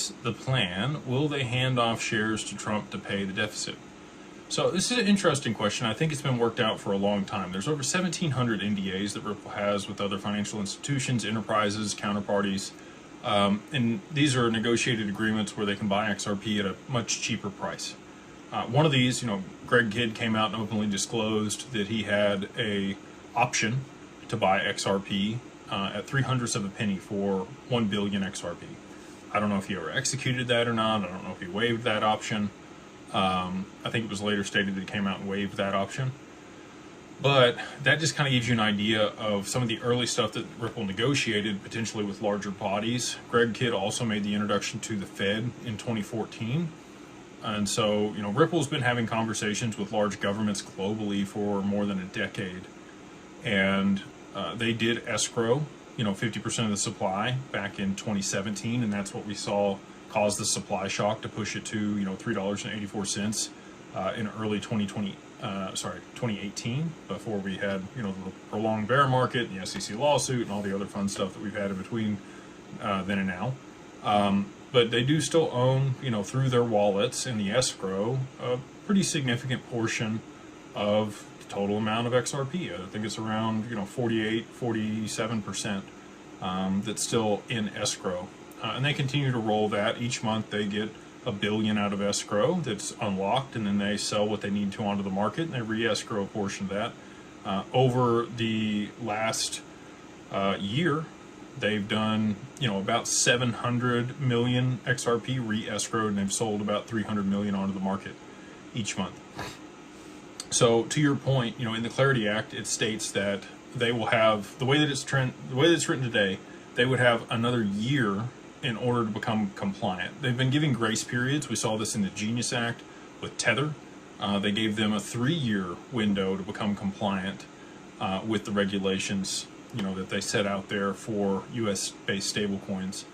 is the plan? Will they hand off shares to Trump to pay the deficit? So this is an interesting question. I think it's been worked out for a long time. There's over 1,700 NDAs that Ripple has with other financial institutions, enterprises, counterparties. And these are negotiated agreements where they can buy XRP at a much cheaper price. One of these, Greg Kidd came out and openly disclosed that he had a option to buy XRP at 0.03 of a penny for 1 billion XRP. I don't know if he ever executed that or not. I don't know if he waived that option. I think it was later stated that he came out and waived that option. But that just kind of gives you an idea of some of the early stuff that Ripple negotiated, potentially with larger bodies. Greg Kidd also made the introduction to the Fed in 2014. And so, Ripple's been having conversations with large governments globally for more than a decade. And they did escrow, 50% of the supply back in 2017. And that's what we saw cause the supply shock to push it to, $3.84 in early 2018, before we had, the prolonged bear market, the SEC lawsuit, and all the other fun stuff that we've had in between then and now. But they do still own, through their wallets in the escrow, a pretty significant portion of the total amount of XRP. I think it's around, 47% that's still in escrow. And they continue to roll that. Each month they get $1 billion out of escrow that's unlocked, and then they sell what they need to onto the market, and they re-escrow a portion of that. Over the last year, they've done, about 700 million XRP re-escrowed, and they've sold about 300 million onto the market each month. So to your point, in the Clarity Act, it states that they will have, the way that it's written today, they would have another year in order to become compliant. They've been giving grace periods. We saw this in the Genius Act with Tether. They gave them a 3-year window to become compliant with the regulations, that they set out there for U.S.-based stablecoins.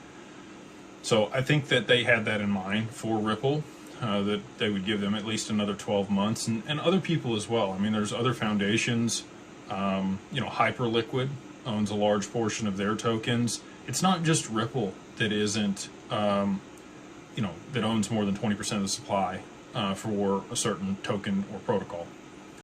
So I think that they had that in mind for Ripple, that they would give them at least another 12 months, and other people as well. I mean, there's other foundations. Hyperliquid owns a large portion of their tokens. It's not just Ripple that isn't, that owns more than 20% of the supply for a certain token or protocol.